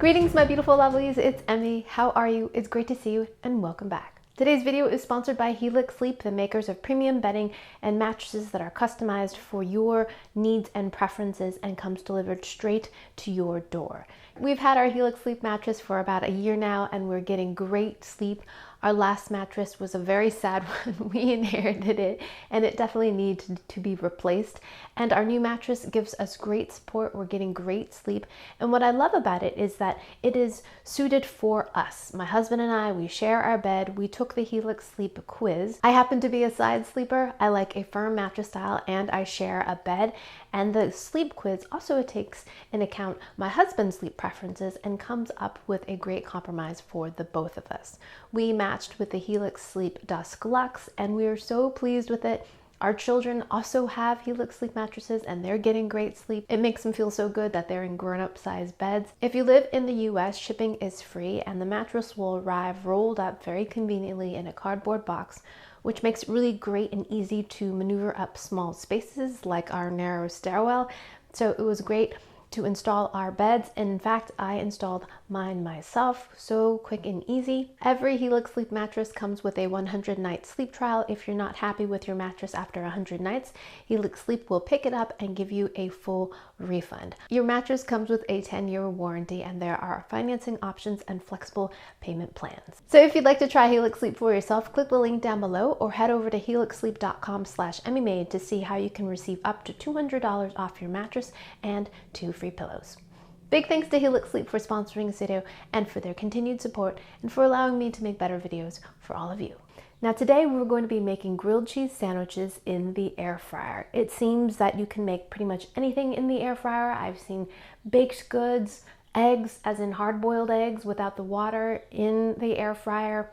Greetings, my beautiful lovelies. It's Emmy. How are you? It's great to see you and welcome back. Today's video is sponsored by Helix Sleep, the makers of premium bedding and mattresses that are customized for your needs and preferences and comes delivered straight to your door. We've had our Helix Sleep mattress for about a year now and we're getting great sleep. Our last mattress was a very sad one. We inherited it and it definitely needed to be replaced. And our new mattress gives us great support. We're getting great sleep. And what I love about it is that it is suited for us. My husband and I, we share our bed. We took the Helix Sleep quiz. I happen to be a side sleeper. I like a firm mattress style and I share a bed. And the sleep quiz also takes into account my husband's sleep preferences and comes up with a great compromise for the both of us. We matched with the Helix Sleep Dusk Luxe and we are so pleased with it. Our children also have Helix Sleep mattresses and they're getting great sleep. It makes them feel so good that they're in grown-up size beds. If you live in the US, shipping is free and the mattress will arrive rolled up very conveniently in a cardboard box, which makes it really great and easy to maneuver up small spaces like our narrow stairwell. So it was great to install our beds. And in fact, I installed mine myself. So quick and easy. Every Helix Sleep mattress comes with a 100-night sleep trial. If you're not happy with your mattress after 100 nights, Helix Sleep will pick it up and give you a full refund. Your mattress comes with a 10-year warranty and there are financing options and flexible payment plans. So if you'd like to try Helix Sleep for yourself, click the link down below or head over to helixsleep.com/emmymade to see how you can receive up to $200 off your mattress and 2 free pillows. Big thanks to Helix Sleep for sponsoring this video and for their continued support and for allowing me to make better videos for all of you. Now today we're going to be making grilled cheese sandwiches in the air fryer. It seems that you can make pretty much anything in the air fryer. I've seen baked goods, eggs, as in hard-boiled eggs without the water in the air fryer.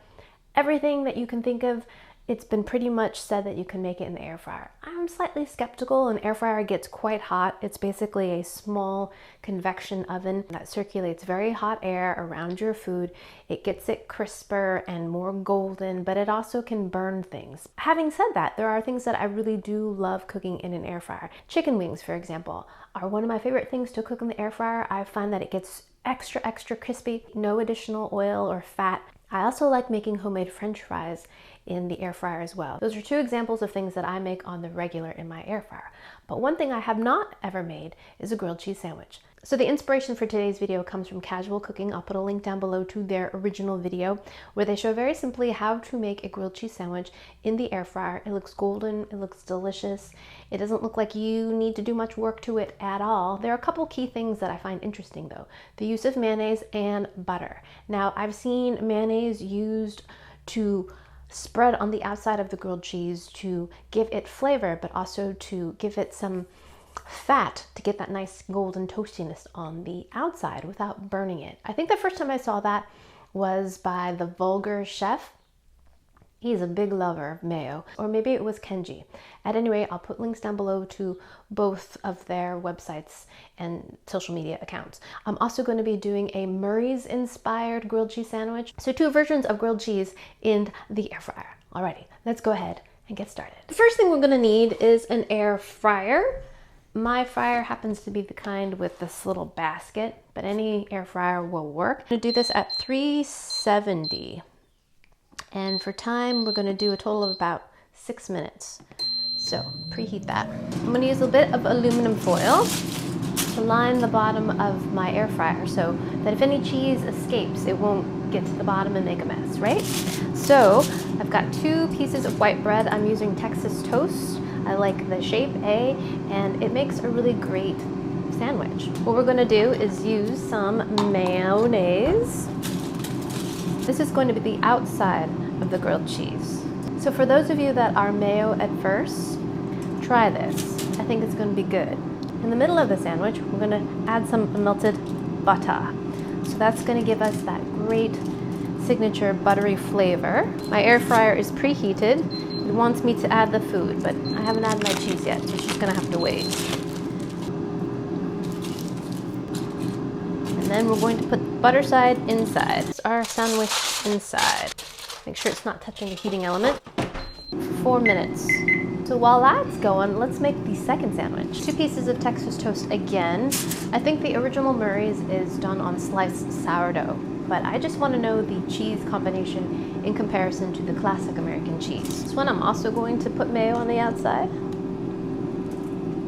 Everything that you can think of, it's been pretty much said that you can make it in the air fryer. I'm slightly skeptical. An air fryer gets quite hot. It's basically a small convection oven that circulates very hot air around your food. It gets it crisper and more golden, but it also can burn things. Having said that, there are things that I really do love cooking in an air fryer. Chicken wings, for example, are one of my favorite things to cook in the air fryer. I find that it gets extra crispy, no additional oil or fat. I also like making homemade French fries in the air fryer as well. Those are two examples of things that I make on the regular in my air fryer. But one thing I have not ever made is a grilled cheese sandwich. So the inspiration for today's video comes from Casual Cooking. I'll put a link down below to their original video where they show very simply how to make a grilled cheese sandwich in the air fryer. It looks golden, it looks delicious. It doesn't look like you need to do much work to it at all. There are a couple key things that I find interesting though. The use of mayonnaise and butter. Now I've seen mayonnaise used to spread on the outside of the grilled cheese to give it flavor, but also to give it some fat to get that nice golden toastiness on the outside without burning it. I think the first time I saw that was by the Vulgar Chef. He's a big lover of mayo, or maybe it was Kenji. At any rate, I'll put links down below to both of their websites and social media accounts. I'm also going to be doing a Murray's inspired grilled cheese sandwich. So 2 versions of grilled cheese in the air fryer. Alrighty, let's go ahead and get started. The first thing we're going to need is an air fryer. My fryer happens to be the kind with this little basket, but any air fryer will work. I'm going to do this at 370. And for time, we're going to do a total of about 6 minutes. So preheat that. I'm going to use a bit of aluminum foil to line the bottom of my air fryer so that if any cheese escapes, it won't get to the bottom and make a mess, right? So I've got 2 pieces of white bread. I'm using Texas toast. I like the shape A, and it makes a really great sandwich. What we're going to do is use some mayonnaise. This is going to be the outside of the grilled cheese. So for those of you that are mayo adverse, try this. I think it's going to be good. In the middle of the sandwich, we're going to add some melted butter. So that's going to give us that great signature buttery flavor. My air fryer is preheated. It wants me to add the food, but I haven't added my cheese yet. It's just going to have to wait. And then we're going to put the butter side inside. It's our sandwich inside. Make sure it's not touching the heating element. 4 minutes. So while that's going, let's make the second sandwich. 2 pieces of Texas toast again. I think the original Murray's is done on sliced sourdough, but I just want to know the cheese combination in comparison to the classic American cheese. This one I'm also going to put mayo on the outside.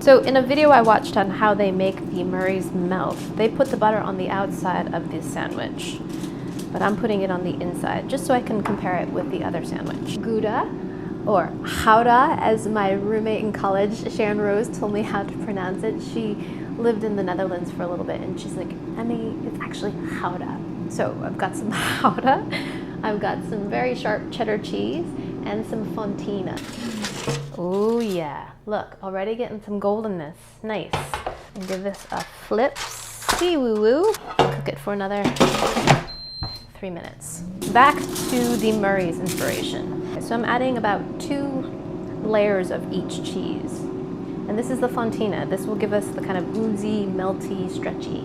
So in a video I watched on how they make the Murray's melt, they put the butter on the outside of this sandwich, but I'm putting it on the inside just so I can compare it with the other sandwich. Gouda, or Gouda, as my roommate in college, Sharon Rose, told me how to pronounce it. She lived in the Netherlands for a little bit, and she's like, Emmy, it's actually Gouda. So I've got some Gouda, I've got some very sharp cheddar cheese, and some fontina. Oh yeah, look, already getting some goldenness. Nice. And give this a flip. See woo woo. Cook it for another 3 minutes. Back to the Murray's inspiration. So I'm adding about 2 layers of each cheese. And this is the fontina. This will give us the kind of oozy, melty, stretchy.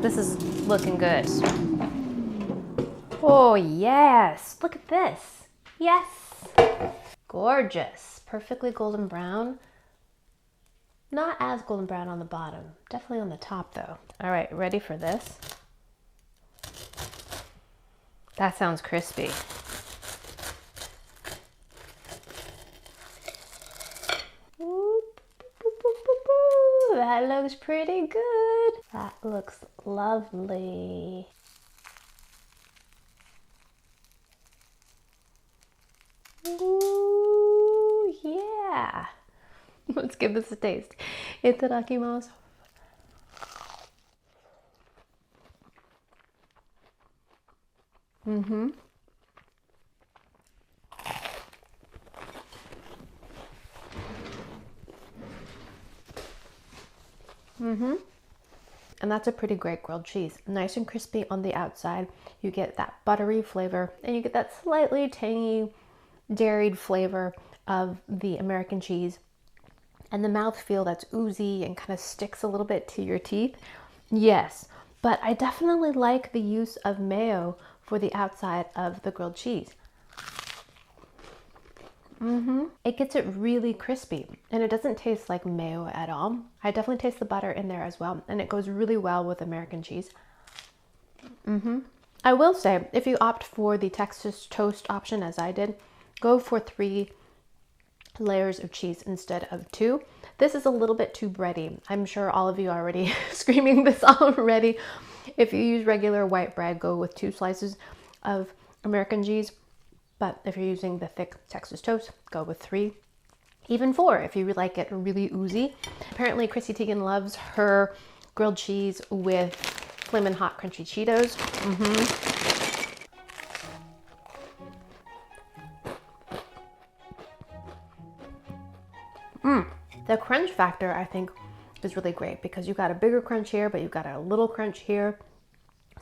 This is looking good. Oh yes, look at this. Yes. Gorgeous. Perfectly golden brown. Not as golden brown on the bottom. Definitely on the top though. All right, ready for this? That sounds crispy. That looks pretty good. That looks lovely. Ooh, yeah. Let's give this a taste. Itadakimasu. Mm-hmm. Mm-hmm. And that's a pretty great grilled cheese. Nice and crispy on the outside. You get that buttery flavor, and you get that slightly tangy, dairy flavor of the American cheese. And the mouthfeel that's oozy and kind of sticks a little bit to your teeth. Yes, but I definitely like the use of mayo for the outside of the grilled cheese. It gets it really crispy, and it doesn't taste like mayo at all. I definitely taste the butter in there as well, and it goes really well with American cheese. I will say, if you opt for the Texas toast option as I did, go for 3 layers of cheese instead of 2. This is a little bit too bready. I'm sure all of you are already screaming this already. If you use regular white bread, go with 2 slices of American cheese. But if you're using the thick Texas toast, go with 3, even 4 if you like it really oozy. Apparently Chrissy Teigen loves her grilled cheese with Flamin Hot Crunchy Cheetos. The crunch factor, I think, is really great because you got a bigger crunch here, but you got a little crunch here.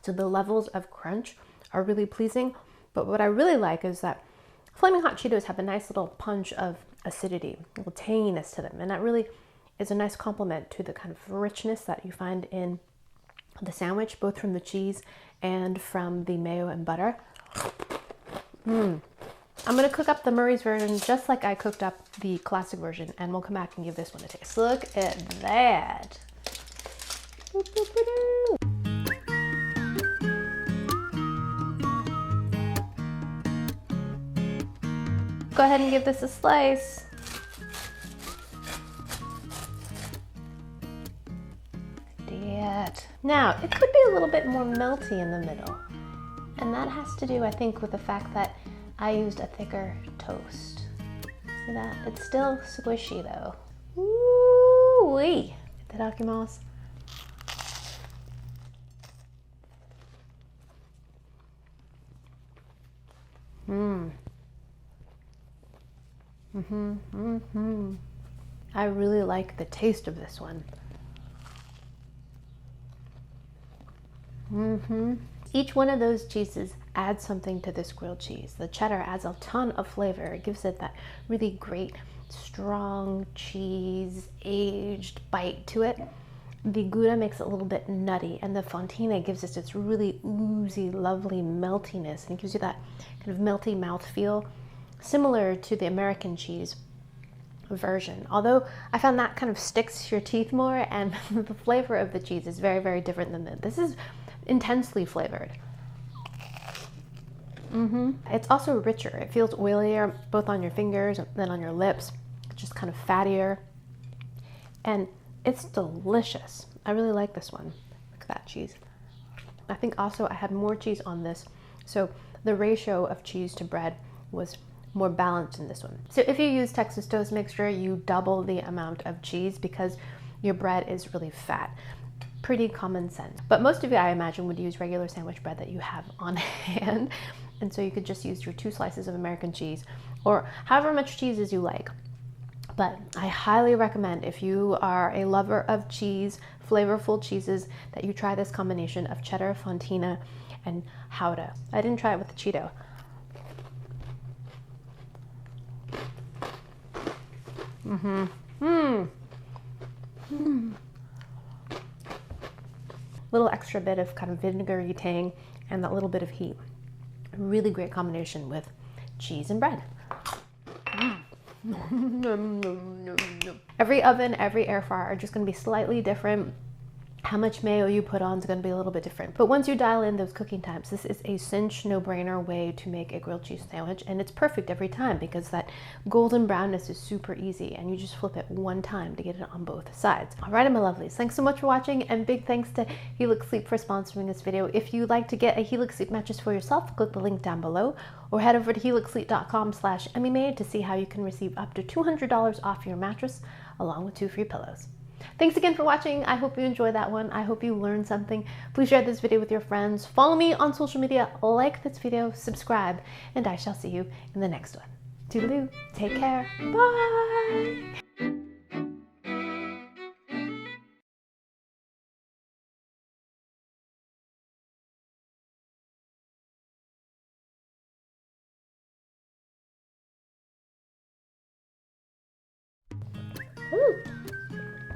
So the levels of crunch are really pleasing. But what I really like is that Flamin' Hot Cheetos have a nice little punch of acidity, a little tanginess to them. And that really is a nice complement to the kind of richness that you find in the sandwich, both from the cheese and from the mayo and butter. I'm going to cook up the Murray's version just like I cooked up the classic version, and we'll come back and give this one a taste. Look at that. Go ahead and give this a slice. Now, it could be a little bit more melty in the middle. And that has to do, I think, with the fact that I used a thicker toast. See that? It's still squishy though. Ooh-wee. Itadakimasu. I really like the taste of this one. Each one of those cheeses adds something to this grilled cheese. The cheddar adds a ton of flavor. It gives it that really great, strong cheese, aged bite to it. The Gouda makes it a little bit nutty, and the fontina gives it this really oozy, lovely meltiness, and it gives you that kind of melty mouth feel, similar to the American cheese. version. Although I found that kind of sticks to your teeth more, and the flavor of the cheese is very, very different than this. This is intensely flavored. It's also richer. It feels oilier both on your fingers and then on your lips. It's just kind of fattier. And it's delicious. I really like this one. Look at that cheese. I think also I had more cheese on this, so the ratio of cheese to bread was more balanced in this one. So if you use Texas toast, make sure you double the amount of cheese because your bread is really fat. Pretty common sense. But most of you, I imagine, would use regular sandwich bread that you have on hand. And so you could just use your 2 slices of American cheese or however much cheese as you like. But I highly recommend, if you are a lover of cheese, flavorful cheeses, that you try this combination of cheddar, fontina, and Gouda. I didn't try it with the Cheeto. Little extra bit of kind of vinegary tang and that little bit of heat. Really great combination with cheese and bread. Every oven, every air fryer are just going to be slightly different. How much mayo you put on is going to be a little bit different. But once you dial in those cooking times, this is a cinch, no-brainer way to make a grilled cheese sandwich, and it's perfect every time because that golden brownness is super easy, and you just flip it one time to get it on both sides. All right, my lovelies, thanks so much for watching, and big thanks to Helix Sleep for sponsoring this video. If you'd like to get a Helix Sleep mattress for yourself, click the link down below, or head over to helixsleep.com/emmymade to see how you can receive up to $200 off your mattress, along with 2 free pillows. Thanks again for watching. I hope you enjoyed that one. I hope you learned something. Please share this video with your friends. Follow me on social media, like this video, subscribe, and I shall see you in the next one. Toodaloo. Take care. Bye.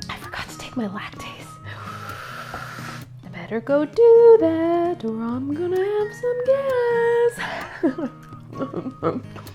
I forgot to take my lactase. I better go do that or I'm gonna have some gas.